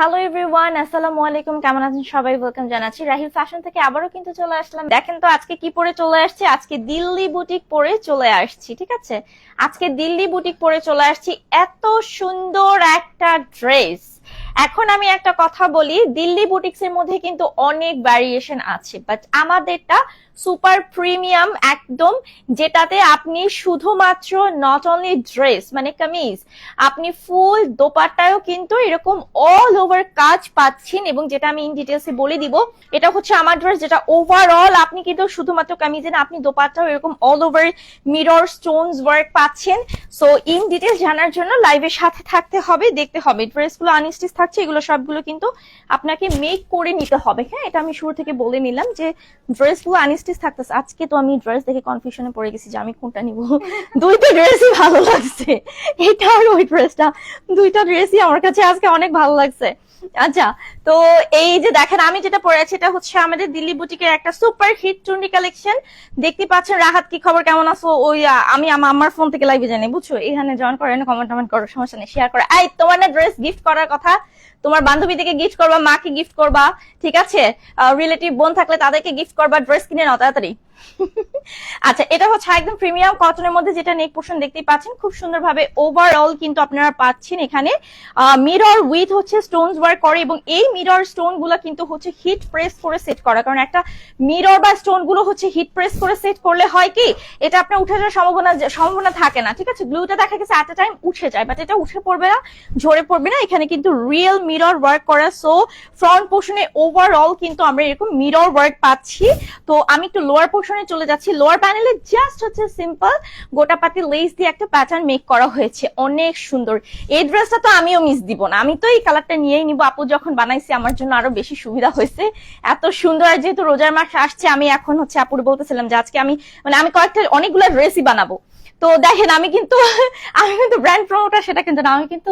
Hello everyone, আসসালামু আলাইকুম। কেমন আছেন সবাই? ওয়েলকাম জানাচ্ছি রাহিল ফ্যাশন থেকে। আবারও কিন্তু চলে আসলাম। দেখেন তো আজকে কি পরে চলে আসছি। আজকে দিল্লি বুটিক পরে চলে আসছি, ঠিক আছে? আজকে দিল্লি বুটিক পরে চলে আসছি। এত সুন্দর একটা ড্রেস। এখন আমি একটা কথা বলি, দিল্লি বুটিক্স এর মধ্যে কিন্তু অনেক ভ্যারিয়েশন আছে, বাট আমাদেরটা সুপার প্রিমিয়াম একদম, যেটাতে আপনি শুধুমাত্র নট অনলি ড্রেস মানে কামিজ, আপনি ফুল দোপাট্টায়ও কিন্তু এরকম অল ওভার কাজ পাচ্ছেন। এবং যেটা আমি ইন ডিটেলসে বলে দিব, এটা হচ্ছে আমার ড্রেস, যেটা ওভারঅল আপনি কিন্তু শুধুমাত্র কামিজে না, আপনি দোপাট্টাও এরকম all over mirror Stones work পাচ্ছেন। সো ইন ডিটেলস জানার জন্য লাইভের সাথে থাকতে হবে, দেখতে হবে। ড্রেসগুলো আনস্টিচ থাকছে, এগুলো সবগুলো কিন্তু আপনাকে মেক করে নিতে হবে। হ্যাঁ, এটা আমি শুরু থেকে বলে নিলাম যে ড্রেসগুলো আনস্টিচ থাকতেছে। আজকে তো আমি ড্রেস দেখে কনফিউশনে পড়ে গেছি যে আমি কোনটা নিব। দুইটা ড্রেসই ভালো লাগছে, এটা আর ওই ড্রেসটা, দুইটা ড্রেসই আমার কাছে আজকে অনেক ভালো লাগছে। আচ্ছা, তো এই যে দেখেন আমি যেটা পরে আছি, এটা হচ্ছে আমাদের দিল্লি বুটিকের একটা সুপার হিট টুন্ডি কালেকশন। দেখতে পাচ্ছেন। রাহাত, কি খবর, কেমন আছো? ওই আমি আমার ফোন থেকে লাইভে জানি, বুঝছো? এখানে জয়েন করেন, কমেন্ট করো, সমস্যা নেই, শেয়ার করে। এই তোমার না ড্রেস গিফট করার কথা, তোমার বান্ধবীদেরকে গিফট করবা, মাকে গিফট করবা, ঠিক আছে? রিলেটিভ বোন থাকলে তাদেরকে গিফট করবা। ড্রেস কিনে নাও তাড়াতাড়ি। আচ্ছা, এটা হচ্ছে একদম প্রিমিয়াম কটনের মধ্যে, যেটা নেক পোর্শন দেখতেই পাচ্ছেন খুব সুন্দরভাবে ওভারঅল কিন্তু আপনারা পাচ্ছেন এখানে মিরর উইথ হচ্ছে স্টোনস ওয়ার্ক করে। এবং এই মিরর স্টোন গুলো কিন্তু হচ্ছে হিট প্রেস করে সেট করা, কারণ একটা মিরর বা স্টোন গুলো হচ্ছে হিট প্রেস করে সেট করলে হয় কি, এটা আপনার উঠে যাওয়ার সম্ভাবনা থাকে না, ঠিক আছে? গ্লুটা দেখা গেছে এট এ টাইম উঠে যায়, বাট এটা উঠে পড়বে না, ঝরে পড়বে না। এখানে কিন্তু রিয়েল মিরর ওয়ার্ক করা। সো ফ্রন্ট পোর্শনে ওভারঅল কিন্তু আমরা এরকম মিরর ওয়ার্ক পাচ্ছি। তো আমি একটু লোয়ার পোর্শনে চলে যাচ্ছি। লোয়ার প্যানেলে জাস্ট হচ্ছে সিম্পল গোটাপাতি লেস দিয়ে একটা প্যাটার্ন মেক করা হয়েছে, অনেক সুন্দর। এই ড্রেসটা তো আমিও মিস দিব না, আমি তো এই কালারটা নিয়েই নিব। আপু যখন বানাইছি আমার জন্য আরো বেশি সুবিধা হয়েছে, এত সুন্দর। আর যেহেতু রোজার মাস আসছে, আমি এখন হচ্ছে আপুর বলতেছিলাম যে আজকে আমি অনেকগুলো ড্রেসই বানাবো। তো দেখেন আমি কিন্তু ব্র্যান্ড প্রমোটার সেটা কিন্তু না, আমি কিন্তু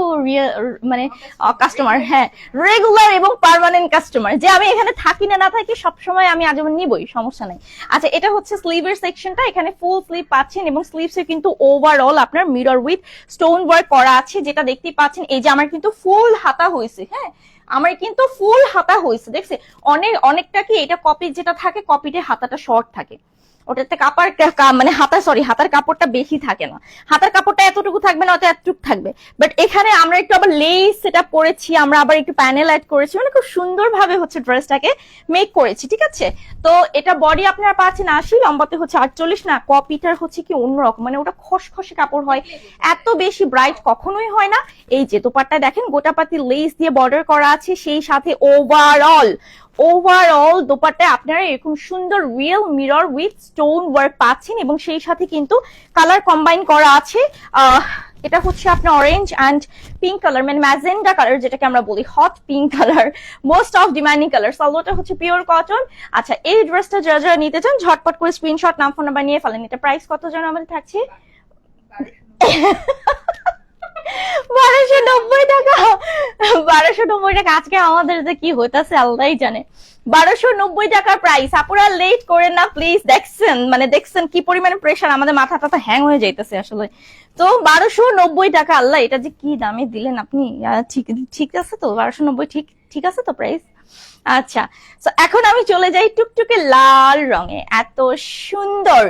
মানে কাস্টমার, হ্যাঁ, রেগুলার এবং পার্মানেন্ট কাস্টমার। যে আমি এখানে থাকি না থাকি, সবসময় আমি আজীবন নিবই, সমস্যা নাই। আচ্ছা, এটা হচ্ছে স্লিভের সেকশনটা। এখানে ফুল স্লিভ পাচ্ছেন এবং স্লিভসে কিন্তু ওভারঅল আপনার মিরর উইথ স্টোন ওয়ার্ক করা আছে, যেটা দেখতেই পাচ্ছেন। এই যে আমার কিন্তু ফুল হাতা হয়েছে, হ্যাঁ, আমার কিন্তু ফুল হাতা হয়েছে, দেখছে? অনেকটা কি এটা কপি যেটা থাকে, কপিতে হাতাটা শর্ট থাকে, ওটাতে হাতার কাপড়টা বেশি থাকে না, হাতার কাপড়টা এতটুকু থাকবে না, এতটুকু থাকবে। বাট এখানে আমরা একটু আবার লেস সেটা পরেছি, আমরা আবার একটু প্যানেল অ্যাড করেছি, মানে খুব সুন্দর ভাবে হচ্ছে ড্রেসটাকে মেক করেছি, ঠিক আছে? তো এটা বডি আপনারা পাচ্ছেন 80, লম্বাতে হচ্ছে 48। না, কপিটার হচ্ছে কি অন্যরকম, মানে ওটা খসখসে কাপড় হয়, এত বেশি ব্রাইট কখনোই হয় না। এই যে দোপাট্টায় দেখেন গোটাপাতি লেস দিয়ে বর্ডার করা আছে, সেই সাথে ওভারঅল দোপাট্টায় আপনারা এরকম সুন্দর real mirror with stone work পাচ্ছেন। এবং সেই সাথে কিন্তু কালার কম্বাইন করা আছে। এটা হচ্ছে আপনার অরেঞ্জ অ্যান্ড পিঙ্ক কালার, মানে ম্যাজেন্ডা কালার, যেটাকে আমরা বলি hot pink colour, most of demanding colour. সালোয়ারটা হচ্ছে পিওর কটন। আচ্ছা, এই ড্রেসটা যারা নিতে চান ঝটপট করে স্ক্রিনশট, নাম ফোন নাম্বার নিয়ে ফেলেন। এটা প্রাইস কত যেন আমাদের থাকছে? 1290 টাকা। 1290 টাকা। আজকে আমাদের যে কি হইতাছে আল্লাহই জানে। 1290 টাকার প্রাইস। আপুরা লেট করেন না প্লিজ। দেখছেন কি পরিমাণে প্রেশার, আমাদের মাথা টাথা হ্যাং হয়ে যাইতেছে আসলে। তো 1290 টাকা, আল্লাহ, এটা যে কি দামে দিলেন আপনি। ঠিক আছে তো? 1290 ঠিক আছে তো প্রাইস? আচ্ছা, এখন আমি চলে যাই টুকটুকে লাল রঙে। এত সুন্দর।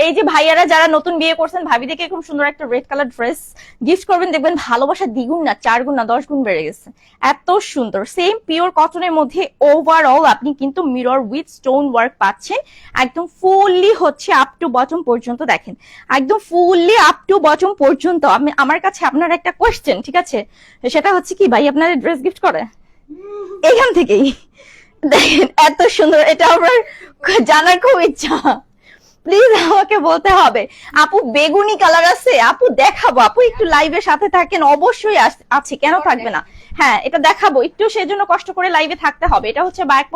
এই যে ভাইয়ারা যারা নতুন বিয়ে করছেন, ভাবিদেরকে খুব সুন্দর একটা রেড কালার ড্রেস গিফট করবেন, দেখবেন ভালোবাসা দ্বিগুণ না 4 গুণ না 10 গুণ বেড়ে গেছে। এত সুন্দর। সেম পিওর কটনের মধ্যে ওভারঅল আপনি কিন্তু মিরর উইথ স্টোন ওয়ার্ক পাচ্ছেন, একদম ফুললি হচ্ছে আপ টু বটম পর্যন্ত। দেখেন একদম ফুললি আপ টু বটম পর্যন্ত। আমার কাছে আপনার একটা কোয়েশ্চেন, ঠিক আছে? সেটা হচ্ছে কি, ভাই আপনার ড্রেস গিফট করে এখান থেকেই? দেখেন এত সুন্দর, এটা আমার জানার খুব ইচ্ছা। প্লিজ আমাকে বলতে হবে। আপু বেগুনি কালার আছে, আপু দেখাবো, আপু একটু লাইভের সাথে থাকেন, অবশ্যই আছে, কেন থাকবে না? হ্যাঁ, এটা দেখাবো, একটু সেজন্য কষ্ট করে লাইভে থাকতে হবে। এটা হচ্ছে ব্যাক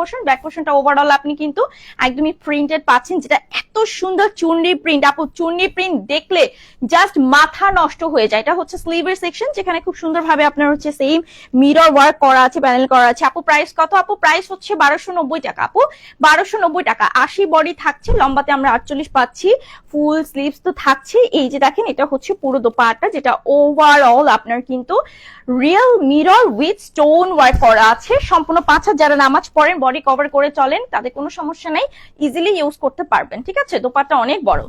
পোর্শনটা ওভারঅল আপনি কিন্তু একদমই প্রিন্টেড পাচ্ছেন, যেটা এত সুন্দর চুনরি প্রিন্ট। আপু চুনরি প্রিন্ট দেখলে জাস্ট মাথা নষ্ট হয়ে যায়। এটা হচ্ছে স্লিভের সেকশন, যেখানে খুব সুন্দরভাবে আপনার হচ্ছে সেম মিরর ওয়ার্ক করা আছে, প্যানেল করা আছে। আপু প্রাইস কত? আপু প্রাইস হচ্ছে 1290 টাকা। আপু 1290 টাকা। 80 বডি থাকছে, লম্বাতে আমরা 48 48 পাচ্ছি, ফুল স্লিভস তো থাকছে। এই যে দেখেন এটা হচ্ছে পুরো দোপাট্টা, যেটা ওভারঅল আপনার কিন্তু real mirror with stone work করা আছে। সম্পূর্ণ 5 হাত, যারা নামাজ পড়েন বডি কভার করে চলেন তাদের কোনো সমস্যা নাই, ইজিলি ইউজ করতে পারবেন। ঠিক আছে, দোপাট্টা অনেক বড়।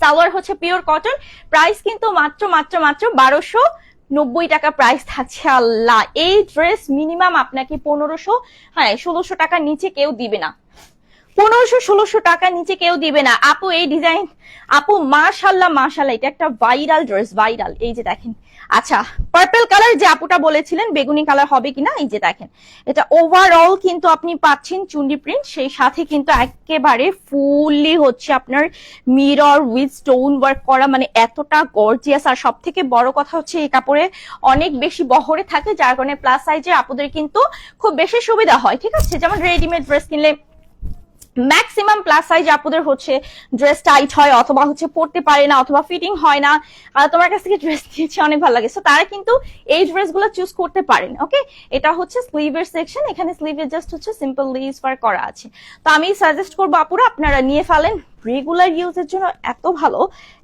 সালোয়ার হচ্ছে পিওর কটন, প্রাইস কিন্তু মাত্র মাত্র মাত্র 1290 টাকা প্রাইস থাকছে। আল্লাহ, এই ড্রেস মিনিমাম আপনাকে 1500, হ্যাঁ 1600 টাকার নিচে কেউ দিবে না। 1500-1600 টাকার নিচে কেউ দিবে না আপু। এই ডিজাইন আপু মাশাল্লাহ মাশাল্লাহ, এটা একটা ভাইরাল ড্রেস, ভাইরাল। এই যে দেখেন, আচ্ছা পার্পল কালার যে আপুটা বলেছিলেন বেগুনি কালার হবে কিনা, এই যে দেখেন এটা ওভারঅল কিন্তু আপনি পাচ্ছেন চুন্ডি প্রিন্ট, সেই সাথে কিন্তু একেবারে ফুললি হচ্ছে আপনার মিরর উইথ স্টোন ওয়ার্ক করা, মানে এতটা গর্জিয়াস। আর সব থেকে বড় কথা হচ্ছে এই কাপড়ে অনেক বেশি বহরে থাকে, যার কারণে প্লাস সাইজে আপুদের কিন্তু খুব বেশি সুবিধা হয়। ঠিক আছে, যেমন রেডিমেড ড্রেস কিনলে ম্যাক্সিমাম প্লাস সাইজ আপুদের হচ্ছে ড্রেস টাইট হয়, অথবা হচ্ছে পড়তে পারে না, অথবা ফিটিং হয় না। তোমার কাছ থেকে ড্রেস দিয়েছে অনেক ভালো লাগে, সো তারা কিন্তু এই ড্রেস গুলো চুজ করতে পারেন। ওকে, এটা হচ্ছে স্লিভের সেকশন, এখানে স্লিভের জাস্ট হচ্ছে সিম্পল লেস ওয়ার্ক করা আছে। তো আমি সাজেস্ট করবো আপুরা আপনারা নিয়ে ফেলেন, রেগুলার ইউজের জন্য এত ভালো।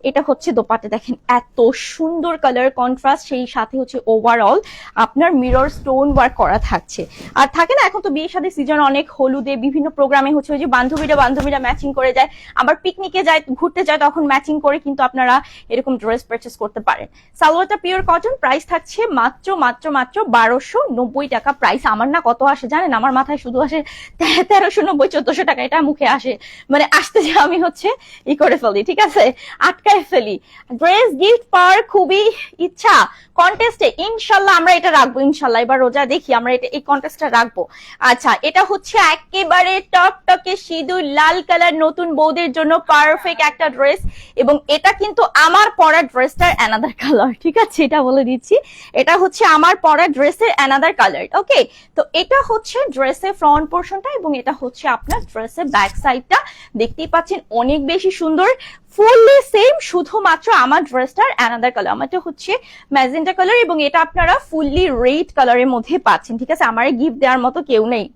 এটা হচ্ছে দোপাট্টা, দেখেন এত সুন্দর কালার কন্ট্রাস্ট, সেই সাথে হচ্ছে ওভারঅল আপনার মিরর স্টোন ওয়ার্ক করা থাকছে। আর থাকে না এখন তো বিয়ে শাদী সিজন, অনেক হলুদে বিভিন্ন প্রোগ্রামে হচ্ছে ওই যে বান্ধবীরা ম্যাচিং করে যায়, আবার পিকনিকে যায়, ঘুরতে যায়, তখন ম্যাচিং করে কিন্তু আপনারা এরকম ড্রেস পারচেস করতে পারেন। সালোয়ারটা পিওর কটন, প্রাইস থাকছে মাত্র মাত্র মাত্র 1290 টাকা প্রাইস। আমার না কত আসে জানেন, আমার মাথায় শুধু আসে 1390-1400 টাকা, এটা মুখে আসে, মানে আসতে যে আমি হচ্ছে ই করে ফেলি, ঠিক আছে, আটকায় ফেলি। ড্রেস গিফট পাওয়ার খুবই ইচ্ছা, কন্টেস্টে ইনশাল্লাহ আমরা এটা রাখবো, ইনশাল্লাহ এবার রোজা দেখি আমরা এটা এই কন্টেস্টটা রাখবো। আচ্ছা, এটা হচ্ছে একেবারে টকটকে সিঁদুর লাল কালার, নতুন বউদের জন্য পারফেক্ট একটা ড্রেস, এবং এটা কিন্তু আমার পরা ড্রেসটার অ্যানাদার কালার। ঠিক আছে, এটা বলে দিচ্ছি, এটা হচ্ছে আমার পরা ড্রেসের অ্যানাদার কালার। ওকে, তো এটা হচ্ছে ড্রেসের ফ্রন্ট পোর্শনটা, এবং এটা হচ্ছে আপনার ড্রেসের ব্যাক সাইডটা। দেখতেই পাচ্ছেন অনেক বেশি সুন্দর, ফুললি সেম, শুধুমাত্র আমার ড্রেসটার অ্যানাদার কালার, আমারটা হচ্ছে ম্যাজেন্টা কালার, এবং এটা আপনারা ফুললি রেড কালারের মধ্যে পাচ্ছেন। ঠিক আছে, আমার গিফট দেওয়ার মতো কেউ নেই,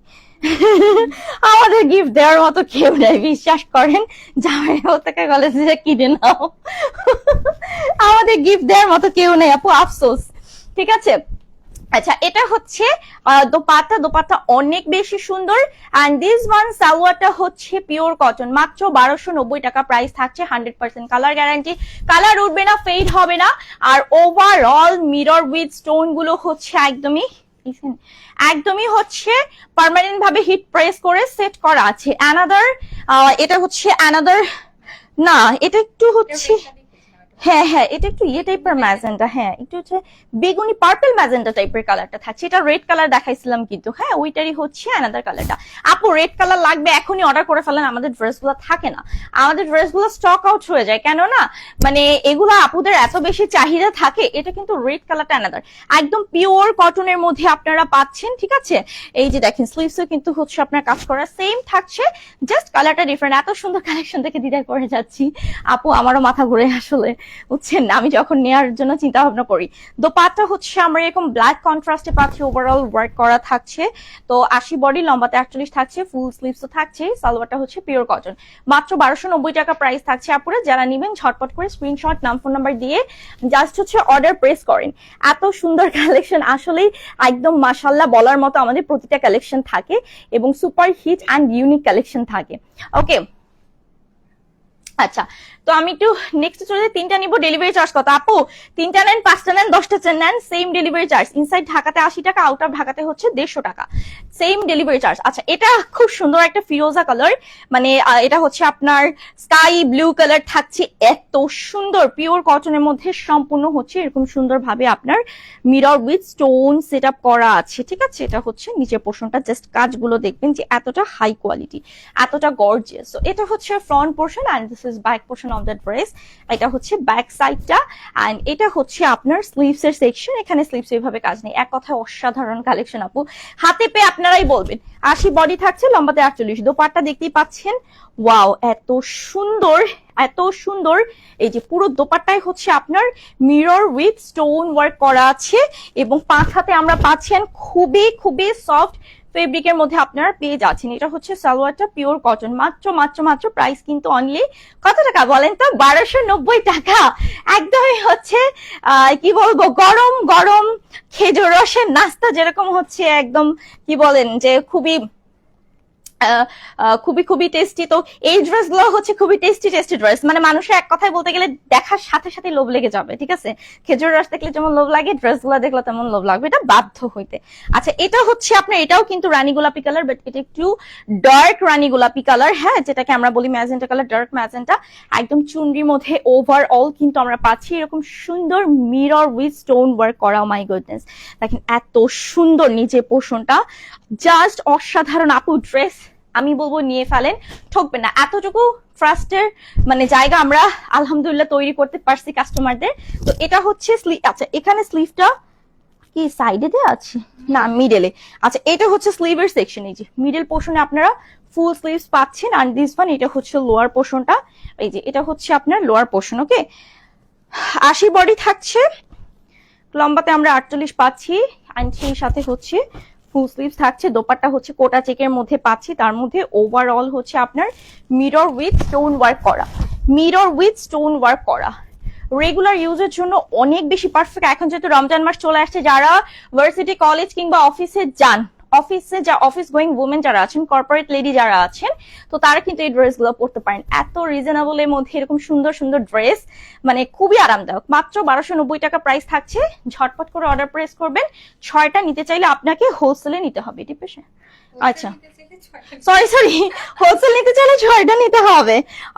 আমাদের গিফট দেওয়ার মতো কেউ নেই, বিশ্বাস করেন, জামাই থেকে কলেজে কিনে নাও, আমাদের গিফট দেওয়ার মতো কেউ নেই আপু, আফসোস। ঠিক আছে, আচ্ছা এটা হচ্ছে দোপাট্টা অনেক বেশি সুন্দর। এন্ড দিস ওয়ান সালোয়ারটা হচ্ছে পিওর কটন, মাত্র 1290 টাকা প্রাইস থাকছে। 100% কালার গ্যারান্টি, কালার উঠবে না, ফেড হবে না। আর ওভারঅল মিরর উইথ স্টোন গুলো হচ্ছে একদমই হচ্ছে পার্মানেন্ট ভাবে হিট প্রেস করে সেট করা আছে। এটা হচ্ছে না, এটা একটু হচ্ছে, হ্যাঁ হ্যাঁ, এটা একটু ইয়ে টাইপের ম্যাজেন্টা, হ্যাঁ একটু হচ্ছে বেগুনি পার্পল ম্যাজেন্টা টাইপের কালারটা থাকছে। এটা রেড কালার দেখাইছিলাম কিন্তু, হ্যাঁ ওইটারই হচ্ছে অ্যানাদার কালারটা। আপু রেড কালার লাগবে এখনই অর্ডার করে ফেলেন, আমাদের ড্রেসগুলো থাকে না, আমাদের ড্রেসগুলো স্টক আউট হয়ে যায়, কেন না মানে এগুলো আপুদের এত বেশি চাহিদা থাকে। এটা কিন্তু রেড কালারটা অ্যানাদার, একদম পিওর কটনের মধ্যে আপনারা পাচ্ছেন। ঠিক আছে, এই যে দেখেন স্লিভসও কিন্তু হচ্ছে আপনার কাজ করা সেম থাকছে, জাস্ট কালারটা ডিফারেন্ট। এত সুন্দর কালেকশন থেকে দ্বিধা করে যাচ্ছি আপু, আমারও মাথা ঘুরে আসলে, বুঝছেন, আমি যখন নেওয়ার জন্য চিন্তা ভাবনা করি। দোপাট্টা হচ্ছে আমরা এরকম ব্ল্যাক কন্ট্রাস্টে পাচ্ছি, ওভারঅল ওয়ার্ক করা থাকছে। তো 80 বডি, লম্বাতে 48 থাকছে, ফুল স্লিভসও থাকছে। সালোয়ারটা হচ্ছে পিওর কটন, মাত্র 1290 টাকা প্রাইস থাকছে। আপুরা যারা নিবেন ঝটপট করে স্ক্রিনশট, নাম, ফোন নাম্বার দিয়ে জাস্ট হচ্ছে অর্ডার প্রেস করেন। এত সুন্দর কালেকশন, আসলেই একদম মাশাআল্লাহ বলার মতো আমাদের প্রতিটা কালেকশন থাকে, এবং super hit and unique collection থাকে। ওকে, আচ্ছা তো আমি একটু নেক্সট চলে যাই। 3টা নিব, ডেলিভারি চার্জ কত আপু? 3টা নেন, 5টা নেন, 10টা নেন, সেম ডেলিভারি চার্জ। ইনসাইড ঢাকাতে 80 টাকা, আউট অফ ঢাকাতে হচ্ছে 150 টাকা, সেম ডেলিভারি চার্জ। আচ্ছা, এটা খুব সুন্দর একটা ফিরোজা কালার, মানে এটা হচ্ছে আপনার স্কাই ব্লু কালার থাকছে, এত সুন্দর পিওর কটনের মধ্যে, সম্পূর্ণ হচ্ছে এরকম সুন্দর ভাবে আপনার mirror with stone set up করা আছে। ঠিক আছে, এটা হচ্ছে নিচের পোর্শনটা, জাস্ট কাজগুলো দেখবেন যে এতটা হাই কোয়ালিটি, এতটা গর্জিয়াস। তো এটা হচ্ছে front portion, and this is back portion of the dress. এটা হচ্ছে ব্যাক সাইডটা, এন্ড এটা হচ্ছে আপনার স্লিভস এর সেকশন। এখানে স্লিভস এইভাবে কাজ নেই, এক কথায় অসাধারণ কালেকশন আপু, হাতে পেয়ে আপনারাই বলবেন। 80 বডি থাকছে, লম্বাতে 48, দোপাট্টা দেখতেই পাচ্ছেন, ওয়াও এত সুন্দর, এত সুন্দর। এই যে পুরো দোপাট্টায় হচ্ছে আপনার মিরর উইথ স্টোন ওয়ার্ক করা আছে, এবং 5 হাতে আমরা পাচ্ছেন খুবই খুবই সফট ফেব্রিকের মধ্যে আপনারা পেয়ে যাচ্ছেন। এটা হচ্ছে সালোয়ারটা পিওর কটন, মাত্র মাত্র মাত্র প্রাইস কিন্তু অনলি কত টাকা বলেন তো? 1290 টাকা। একদমই হচ্ছে কি বলবো, গরম গরম খেজুর রসের নাস্তা যেরকম হচ্ছে, একদম কি বলেন যে খুবই খুবই খুবই টেস্টি। তো এই ড্রেস গুলো হচ্ছে খুবই টেস্টি টেস্টি ড্রেস, মানে মানুষের এক কথায় বলতে গেলে দেখার সাথে সাথে লোভ লেগে যাবে, ঠিক আছে? খেজুর রস দেখলে যেমন লোভ লাগে, ড্রেস গুলো দেখলে তেমন লোভ লাগবে, এটা বাধ্য হইতে। আচ্ছা, এটা হচ্ছে আপনার, এটাও কিন্তু রানী গোলাপি কালার, বাট এটা একটু ডার্ক রানী গোলাপি কালার, হ্যাঁ, যেটাকে আমরা বলি ম্যাজেন্টা কালার, ডার্ক ম্যাজেন্টা। একদম চুনরির মধ্যে ওভারঅল কিন্তু আমরা পাচ্ছি এরকম সুন্দর মিরর উইথ স্টোন ওয়ার্ক করা। মাই গুডনেস, দেখেন এত সুন্দর নিচে পোর্শনটা, জাস্ট অসাধারণ। আপু ড্রেস আমি বলবো নিয়ে ফেলেন, ঠকবেন না। এতটুকু ট্রাস্টের মানে জায়গা আমরা আলহামদুলিল্লাহ তৈরি করতে পারছি কাস্টমারদের। তো এটা হচ্ছে স্লিভ, আচ্ছা এখানে স্লিভটা কি সাইডে দেওয়া আছে না মিডলে? আচ্ছা, এটা হচ্ছে স্লিভের সেকশন, এই যে মিডল পোর্শনে আপনারা ফুল স্লিভস পাচ্ছেন। আর দিস ওয়ান, এটা হচ্ছে লোয়ার পোর্শনটা, এই যে এটা হচ্ছে আপনার লোয়ার পোর্শন। ওকে, 80 বডি থাকছে, লম্বাতে আমরা 48 পাচ্ছি, and সেই সাথে হচ্ছে ফুল স্লিভস থাকছে। দোপাট্টা হচ্ছে কোটা চেকের মধ্যে পাচ্ছি, তার মধ্যে ওভারঅল হচ্ছে আপনার মিরর উইথ স্টোন ওয়ার্ক করা, মিরর উইথ স্টোন ওয়ার্ক করা। রেগুলার ইউজের জন্য অনেক বেশি পারফেক্ট। এখন যেহেতু রমজান মাস চলে আসছে, যারা ভার্সিটি কলেজ কিংবা অফিসে যান, অফিসে যা অফিস গোয়িং উমেন যারা আছেন, কর্পোরেট লেডি যারা আছেন, তো তারা কিন্তু এই ড্রেস গুলো পড়তে পারেন। এত রিজনেবল এর মধ্যে এরকম সুন্দর সুন্দর ড্রেস, মানে খুবই আরামদায়ক। মাত্র 1290 টাকা প্রাইস থাকছে। ঝটপট করে অর্ডার প্রেস করবেন। 6টা নিতে চাইলে আপনাকে হোলসেলে নিতে হবে, ঠিক আছে? আচ্ছা, সরি, হোলসেল নিতে চাইলে 6টা নিতে হবে।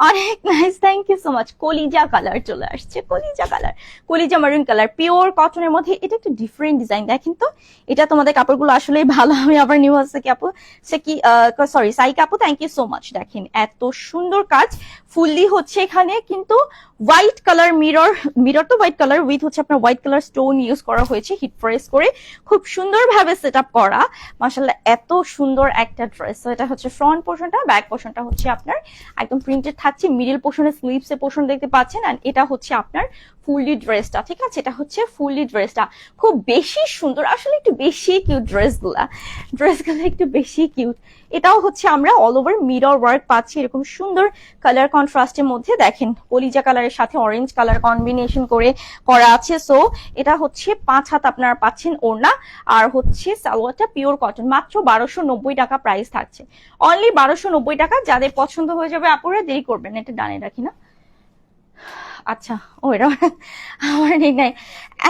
অনেক nice, thank you so much. কলিজা কালার চলে আসছে, কলিজা কালার, কলিজা মারুন কালার, পিওর কটনের মধ্যে। এটা একটু ডিফারেন্ট ডিজাইন, দেখেন তো। এটা তোমাদের কাপড়গুলো আসলেই ভালো। আমি আবার নিউ হচ্ছে কি আপু, সে কি সরি সাইকা আপু, থ্যাংক ইউ সো মাচ। দেখেন এত সুন্দর কাজ, ফুললি হচ্ছে এখানে কিন্তু হোয়াইট কালার মিরর, মিরর তো হোয়াইট কালার উইথ হচ্ছে আপনার হোয়াইট কালার স্টোন ইউজ করা হয়েছে, হিট প্রেস করে খুব সুন্দরভাবে সেট আপ করা। মাশাআল্লাহ, এত সুন্দর একটা ড্রেস। তো এটা হচ্ছে ফ্রন্ট পোর্শনটা, ব্যাক পোর্শনটা হচ্ছে আপনার একদম প্রিন্টেড থাকছে। মিডল পোর্শনে স্লিভস এর পোর্শন দেখতে পাচ্ছেন, আর এটা হচ্ছে আপনার ফুললি ড্রেসটা, ঠিক আছে? এটা হচ্ছে ফুললি ড্রেসটা, খুব বেশি সুন্দর, আসলে একটু বেশি কিউট ড্রেসগুলো একটু বেশি কিউট। এটাও হচ্ছে আমরা অল ওভার মিরর ওয়ার্ক পাচ্ছি এরকম সুন্দর কালার কন্ট্রাস্টের মধ্যে। দেখেন কলিজা কালারের সাথে অরেঞ্জ কালার কম্বিনেশন করে করা আছে। সো এটা হচ্ছে 5 হাত আপনারা পাচ্ছেন ওড়না, আর হচ্ছে সালোয়ারটা পিওর কটন। মাত্র 1290 টাকা প্রাইস থাকছে, অনলি 1290 টাকা। যাদের পছন্দ হয়ে যাবে আপুরা দেরি করবেন, এটা ডানে রাখি না। আচ্ছা, ও এটা আমার ঠিক নাই।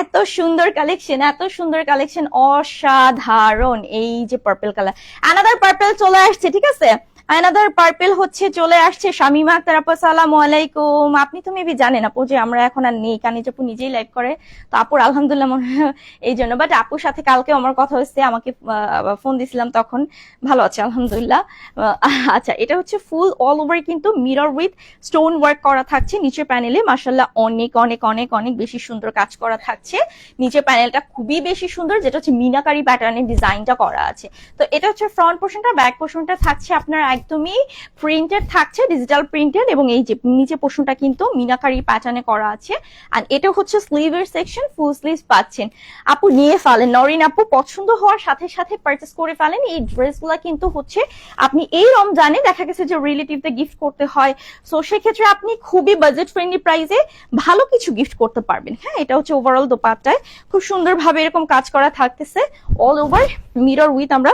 এত সুন্দর কালেকশন, এত সুন্দর কালেকশন, অসাধারণ। এই যে পার্পল কালার, অ্যানাদার পার্পল চলে আসছে, ঠিক আছে? অ্যানাদার পার্পল হচ্ছে চলে আসছে। শামিমা আক্তার আপু, আসসালামু আলাইকুম। আপনি তো মেবি জানেন আপু যে আমরা এখন আর নেই, কানিজ আপু নিজেই লাইভ করে, তো আপুর আলহামদুলিল্লাহ এই জন্য। বাট আপুর সাথে কালকে আমার কথা হচ্ছে, আমাকে ফোন দিছিলাম তখন, ভালো আছে আলহামদুলিল্লাহ। আচ্ছা, এটা হচ্ছে ফুল অল ওভার কিন্তু মিরর উইথ স্টোন ওয়ার্ক করা থাকছে নিচের প্যানেলে। মাশাআল্লাহ, অনেক অনেক অনেক অনেক বেশি সুন্দর কাজ করা থাকছে। নিচের প্যানেলটা খুবই বেশি সুন্দর, যেটা হচ্ছে মিনাকারি প্যাটার্নের ডিজাইনটা করা আছে। তো এটা হচ্ছে ফ্রন্ট পোর্শনটা, ব্যাক পোর্শনটা থাকছে আপনার একদমই প্রিন্টেড থাকছে, ডিজিটাল প্রিন্টেড, এবং এই যে নিচে পোর্শনটা কিন্তু মিনাকারি প্যাটার্নে করা আছে। আর এটা হচ্ছে স্লিভের সেকশন, ফুল স্লিভ পাচ্ছেন। আপু নিয়ে ফেলেন, নরিন আপু পছন্দ হওয়ার সাথে সাথে পারচেস করে ফেলেন। এই ড্রেসগুলো কিন্তু হচ্ছে আপনি এই রমজানে দেখা গেছে যে রিলেটিভদের গিফট করতে হয়, সো সেক্ষেত্রে আপনি খুবই বাজেট ফ্রেন্ডলি প্রাইসে ভালো কিছু গিফট করতে পারবেন। হ্যাঁ, এটা হচ্ছে ওভারঅল দোপাট্টায় খুব সুন্দরভাবে এরকম কাজ করা থাকতেছে, অল ওভার মিরর উইথ আমরা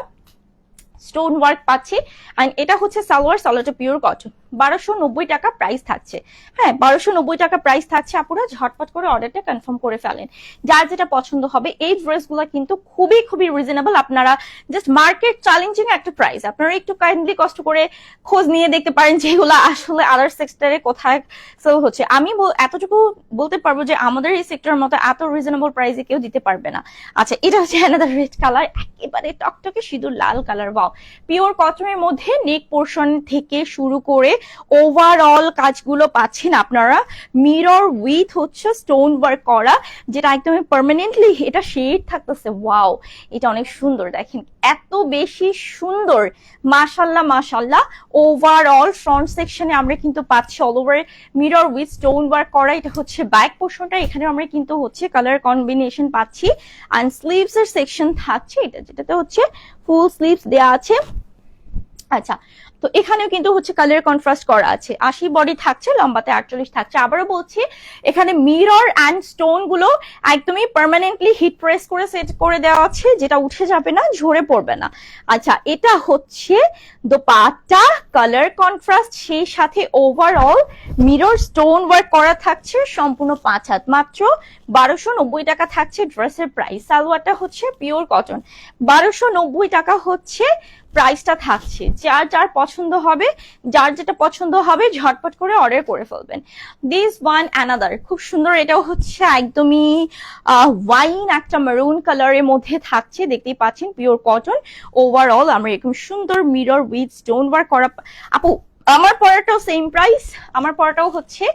স্টোন ওয়ার্ক পাচ্ছি। এন্ড এটা হচ্ছে সালোয়ার, সালোয়ারটা পিওর কটন। 1290 টাকা প্রাইস থাকছে। হ্যাঁ, 1290 টাকা প্রাইস থাকছে। আপুরা ঝটপট করে অর্ডারটা কনফার্ম করে ফেলেন, যার যেটা পছন্দ হবে। এই ড্রেসগুলো কিন্তু খুবই খুবই রিজনেবল, আপনারা জাস্ট মার্কেট চ্যালেঞ্জিং একটা প্রাইস। আপনারা একটু কাইন্ডলি কষ্ট করে খোঁজ নিয়ে দেখতে পারেন যেগুলো আসলে আদার সেক্টরে কোথায় সেল হচ্ছে। আমি এতটুকু বলতে পারবো যে আমাদের এই সেক্টরের মতো এত রিজনেবল প্রাইসে কেউ দিতে পারবে না। আচ্ছা, এটা হচ্ছে অ্যানাদার রেড কালার, একেবারে টকটকে সিঁদুর লাল কালার। ওয়াও, পিওর কটনের মধ্যে নেক পোর্শন থেকে শুরু করে ওভারঅল কাজগুলো পাচ্ছেন আপনারা মিরর উইথ হচ্ছে স্টোন ওয়ার্ক করা, যেটা একদমই পার্মানেন্টলি এটা শেড থাকতেছে। ওয়াও, এটা অনেক সুন্দর, দেখেন এত বেশি সুন্দর। মাশাল্লাহ মাশাল্লাহ। ওভারঅল ফ্রন্ট সেকশনে আমরা কিন্তু পাচ্ছি all over mirror with stone work করা। এটা হচ্ছে ব্যাক পোর্শনটা, এখানে আমরা কিন্তু হচ্ছে কালার কম্বিনেশন পাচ্ছি। অ্যান্ড স্লিভস এর সেকশন থাকছে এটা, যেটাতে হচ্ছে ফুল স্লিভস দেয়া আছে। আচ্ছা, তো এখানেও কিন্তু হচ্ছে কালার কন্ট্রাস্ট করা আছে। 80 বডি থাকছে, লম্বাতে 48 থাকছে। আবারও বলছি, এখানে মিরর অ্যান্ড স্টোন গুলো একদমই পার্মানেন্টলি হিট প্রেস করে সেট করে দেওয়া আছে, যেটা উঠে যাবে না, ঝরে পড়বে না। আচ্ছা, এটা হচ্ছে দোপাট্টা, কালার কন্ট্রাস্ট, সেই সাথে ওভারঅল মিরর স্টোন ওয়ার্ক করা থাকছে, সম্পূর্ণ 5 হাত, মাত্র 1290 টাকা থাকছে ড্রেসের প্রাইস। সালোয়ারটা হচ্ছে পিওর কটন, 1290 টাকা হচ্ছে প্রাইসটা থাকছে। যার যার পছন্দ হবে, যার যেটা পছন্দ হবে ঝটপট করে অর্ডার করে ফেলবেন। দিস ওয়ান অ্যানাদার খুব সুন্দর, এটাও হচ্ছে একদমই ওয়াইন একটা মেরুন কালারের মধ্যে থাকছে, দেখতেই পাচ্ছেন, পিওর কটন। ওভারঅল আমরা এরকম সুন্দর মিরর উইথ স্টোন ওয়ার্ক করা। আপু আমার পরাটাও সেম প্রাইস, আমার পরাটাও হচ্ছে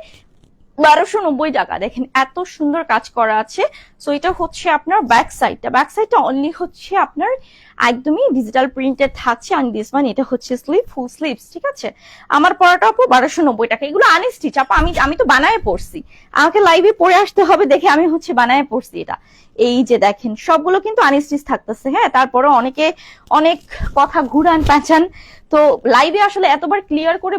1290 টাকা। দেখেন এত সুন্দর কাজ করা আছে। সো এটা হচ্ছে আপনার ব্যাক সাইডটা অনলি হচ্ছে আপনার একদমই ডিজিটাল প্রিন্টেড থাকছে। আর দিস ওয়ান, এটা হচ্ছে স্লিভ, ফুল স্লিভস, ঠিক আছে। আমার পরাটা আপু 1290 টাকা। এগুলো আনস্টিচ আপু, আমি তো বানায় পড়ছি, আমাকে লাইভে পরে আসতে হবে দেখে আমি হচ্ছে বানায় পড়ছি এটা। এই যে দেখেন সবগুলো কিন্তু আনস্টিচ থাকতেছে, হ্যাঁ। তারপরে অনেকে অনেক কথা ঘুরান পেঁচান, তো লাইভে আসলে এতবার ক্লিয়ার করে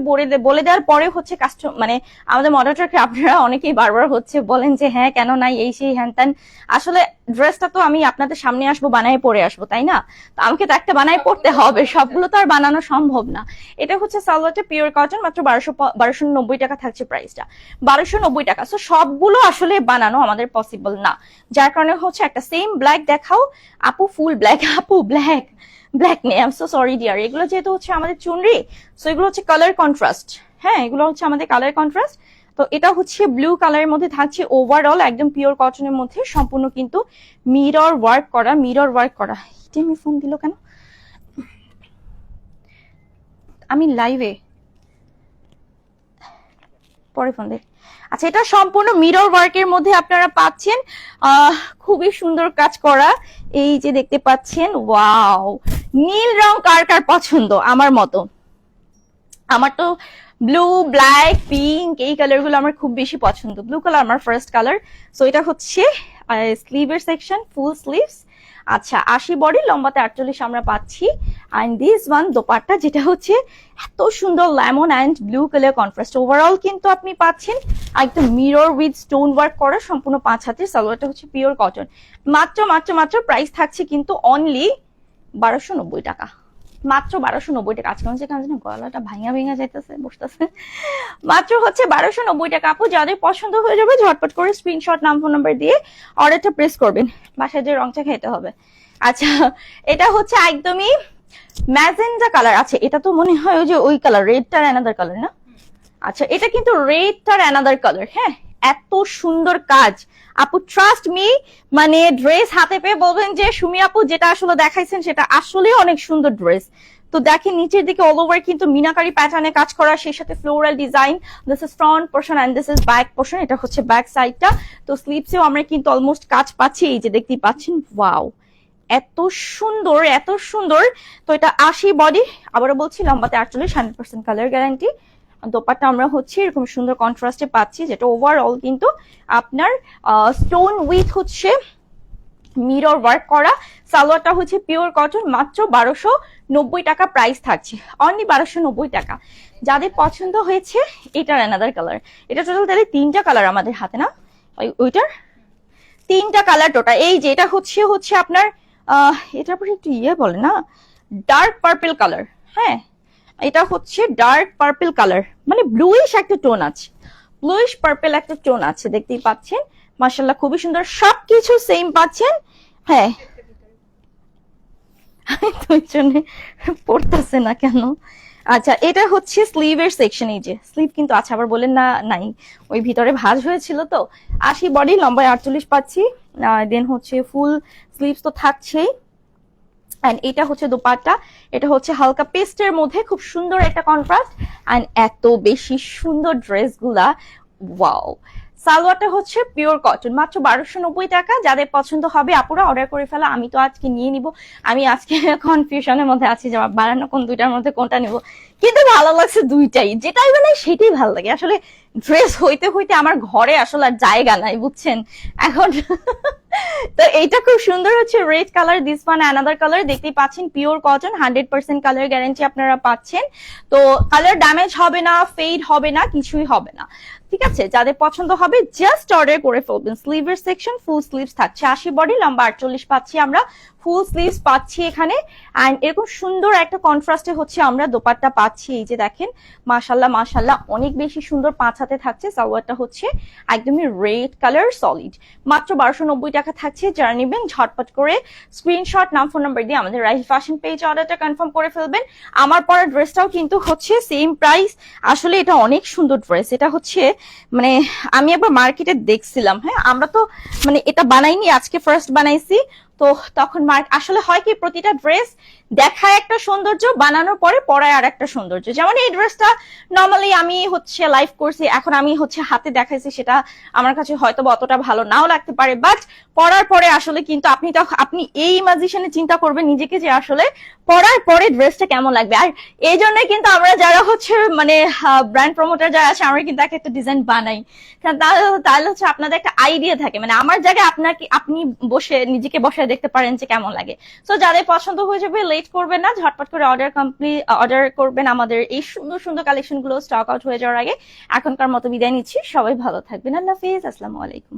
বলে দেওয়ার পরে হচ্ছে মানে আমাদের মডারেটরকে আপনারা অনেকেই বারবার হচ্ছে বলেন যে হ্যাঁ কেন নাই, এই সেই হ্যান ত্যান। আসলে ড্রেসটা তো আমি আপনাদের সামনে আসবো, বানায় পরে আসবো, তাই না? তো আমাকে তো একটা বানায় পড়তে হবে, সবগুলো তো আর বানানো সম্ভব না। এটা হচ্ছে সালোয়ারটা পিওর কটন, মাত্র 1290 টাকা থাকছে প্রাইসটা, 1290 টাকা। সো সবগুলো আসলে বানানো আমাদের পসিবল না, যার কারণে হচ্ছে একটা সেম ব্ল্যাক দেখাও আপু, ফুল ব্ল্যাক আপু, ব্ল্যাক নেই, I am so sorry dear. এগুলো যেহেতু হচ্ছে আমাদের চুনরি, সো এগুলো হচ্ছে কালার কন্ট্রাস্ট, হ্যাঁ, এগুলো হচ্ছে আমাদের কালার কন্ট্রাস্ট। তো এটা হচ্ছে ব্লু কালারের মধ্যে থাকছে, ওভারঅল একদম পিওর কটনের মধ্যে, সম্পূর্ণ কিন্তু মিরর ওয়ার্ক করা। আমি ফোন দিল কেন? আমি লাইভে, পরে ফোন দে। আচ্ছা, এটা সম্পূর্ণ মিরর ওয়ার্কের মধ্যে আপনারা পাচ্ছেন, খুবই সুন্দর কাজ করা। এই যে দেখতে পাচ্ছেন, ওয়াও, নীল রং কার কার পছন্দ? আমার মতো, আমার তো ব্লু, ব্ল্যাক, পিঙ্ক এই কালার গুলো আমার খুব বেশি পছন্দ। ব্লু কালার আমার ফার্স্ট কালার। সো এটা হচ্ছে স্লিভের সেকশন, ফুল স্লিভস। আচ্ছা, 80 বডি, লম্বাতে 48 আমরা পাচ্ছি। অ্যান্ড দিস ওয়ান দোপাট্টা, যেটা হচ্ছে এত সুন্দর lemon and blue colour contrast. Overall কিন্তু আপনি পাচ্ছেন একদম মিরর উইথ স্টোন ওয়ার্ক করা, সম্পূর্ণ 5 হাতের। সালোয়ারটা হচ্ছে পিওর কটন, মাত্র প্রাইস থাকছে কিন্তু অনলি 1290 টাকা, মাত্র 1290 টাকা। আজকে হচ্ছে কেন গলাটা ভাঙা যাইতেছে, বসতেছে। মাত্র হচ্ছে 1290 টাকা। আপু যাদের পছন্দ হয়ে যাবে ঝটপট করে স্ক্রিনশট, নাম, ফোন নাম্বার দিয়ে অর্ডারটা প্রেস করবেন, বাসায় যে রংটা খেতে হবে। আচ্ছা, এটা হচ্ছে একদমই ম্যাজেন্ডা কালার আছে। এটা তো মনে হয় ওই যে ওই কালার, রেডটার অ্যানাদার কালার না? আচ্ছা, এটা কিন্তু রেডটার অ্যানাদার কালার, হ্যাঁ। এত সুন্দর কাজ আপু, ট্রাস্ট মি, মানে ড্রেস হাতে পেয়ে বলবেন যে সুমি আপু যেটা আসলে দেখাইছেন সেটা আসলে অনেক সুন্দর ড্রেস। তো দেখেন নিচের দিকে অল ওভার কিন্তু মিনাকারি প্যাটার্নে কাজ করা, সেই সাথে floral design. This is front portion and this is back portion, এটা হচ্ছে ব্যাক সাইডটা। তো স্লিভসেও আমরা কিন্তু অলমোস্ট কাজ পাচ্ছি, এই যে দেখতেই পাচ্ছেন, ওয়াও, এত সুন্দর। তো এটা 80 বডি, আবারও বলছি, লম্বাতে 48, 100% কালার গ্যারান্টি। দোপাট্টা আমরা হচ্ছে এরকম সুন্দর কন্ট্রাস্টে পাচ্ছি, যেটা ওভারঅল কিন্তু আপনার স্টোন উইথ হচ্ছে মিরর ওয়ার্ক করা। সালোয়ারটা হচ্ছে পিওর কটন, মাত্র 1290 টাকা প্রাইস থাকছে, অনলি 1290 টাকা। যাদের পছন্দ হয়েছে, এটার অ্যানাদার কালার, এটা টোটাল তাহলে 3টা কালার আমাদের হাতে না, ওইটার 3টা কালার টোটাল। এই যে এটা হচ্ছে আপনার এটার পরে একটু বলে না, ডার্ক পার্পল কালার, হ্যাঁ, এটা হচ্ছে ডার্ক পার্পল কালার, মানে ব্লুইশ একটা টোন আছে, ব্লুইশ পার্পল একটা টোন আছে, দেখতেই পাচ্ছেন। মাশাআল্লাহ, খুবই সুন্দর, সবকিছু সেম পাচ্ছেন, হ্যাঁ। দুইজনে পড়তেছে না কেন? আচ্ছা, এটা হচ্ছে স্লিভের সেকশন, এই যে স্লিভ কিন্তু আছে, আবার বলেন না নাই, ওই ভিতরে ভাঁজ হয়েছিল তো। 80 বডি, লম্বায় 48 পাচ্ছি। দেন হচ্ছে ফুল স্লিভস তো থাকছেই। এন্ড এটা হচ্ছে দোপাট্টা, এটা হচ্ছে হালকা পেস্টের মধ্যে, খুব সুন্দর একটা কন্ট্রাস্ট। এন্ড এত বেশি সুন্দর ড্রেস গুলা, ওয়াও। সালোয়ারটা হচ্ছে পিওর কটন, মাত্র 1290 টাকা। যাদের পছন্দ হবে আপুরা অর্ডার করে ফেলা। আমি তো আজকে নিয়ে নিব, আমি আজকে কনফিউশনের মধ্যে আছি যে বানানো কোন দুইটার মধ্যে কোনটা নিব, কিন্তু ভালো লাগছে দুইটাই, যেটাই বানাই সেটাই ভালো লাগে। আসলে ড্রেস হইতে হইতে আমার ঘরে আসলে আর জায়গা নাই বুঝছেন এখন। তো এইটা খুব সুন্দর হচ্ছে red colour, this one another colour, দেখতেই পাচ্ছেন পিওর কটন, 100% কালার গ্যারান্টি আপনারা পাচ্ছেন। তো কালার ড্যামেজ হবে না, ফেড হবে না, কিছুই হবে না, ঠিক আছে। যাদের পছন্দ হবে জাস্ট অর্ডার করে ফেলবেন। স্লিভের সেকশন ফুল স্লিভস থাকছে, 80 বডি, লম্বা 48 পাচ্ছি আমরা, ফুল স্লিভস পাচ্ছি এখানে। এন্ড এরকম সুন্দর একটা কন্ট্রাস্টে হচ্ছে আমরা দোপাট্টা পাচ্ছি, এই যে দেখেন, মাশাল্লাহ মাশাল্লাহ অনেক বেশি সুন্দর, 5 হাতে থাকছে। সালোয়ারটা হচ্ছে একদমই রেড কালার সলিড, মাত্র 1290 টাকা থাকছে। যারা নেবেন ঝটপট করে স্ক্রিনশট, নাম ফোন নাম্বার দিয়ে আমাদের রাহিল ফ্যাশন পেজে অর্ডারটা কনফার্ম করে ফেলবেন। আমার পরা ড্রেসটাও কিন্তু হচ্ছে সেম প্রাইস। আসলে এটা অনেক সুন্দর ড্রেস, এটা হচ্ছে মানে আমি একবার মার্কেটে দেখছিলাম, হ্যাঁ আমরা তো মানে এটা বানাইনি, আজকে ফার্স্ট বানাইছি। তো তখন আসলে হয় কি, প্রতিটা ড্রেস দেখায় একটা সৌন্দর্য, বানানোর পরে পরায় আর একটা সৌন্দর্য। যেমন এই ড্রেসটা নর্মালি আমি হচ্ছে লাইভ করছি, এখন আমি হচ্ছে হাতে দেখাইছি, সেটা আমার কাছে হয়তো অতটা ভালো নাও লাগতে পারে, বাট পরার পরে আসলে কিন্তু আপনি এই ইমাজিশনে চিন্তা করবেন নিজেকে যে আসলে পরার পরে ড্রেসটা কেমন লাগবে। আর এই জন্য কিন্তু আমরা যারা হচ্ছে মানে ব্র্যান্ড প্রমোটার যারা আছে, আমরা কিন্তু একটা ডিজাইন বানাই, তাহলে হচ্ছে আপনাদের একটা আইডিয়া থাকে, মানে আমার জায়গায় আপনি বসে নিজেকে বসে দেখতে পারেন যে কেমন লাগে। সো যাদের পছন্দ হয়ে যাবে লেট করবেন না, ঝটপট করে অর্ডার করবেন। আমাদের এই সুন্দর সুন্দর কালেকশন গুলো স্টক আউট হয়ে যাওয়ার আগে এখনকার মতো বিদায় নিচ্ছি। সবাই ভালো থাকবেন, আল্লাহ হাফেজ, আসসালামু আলাইকুম।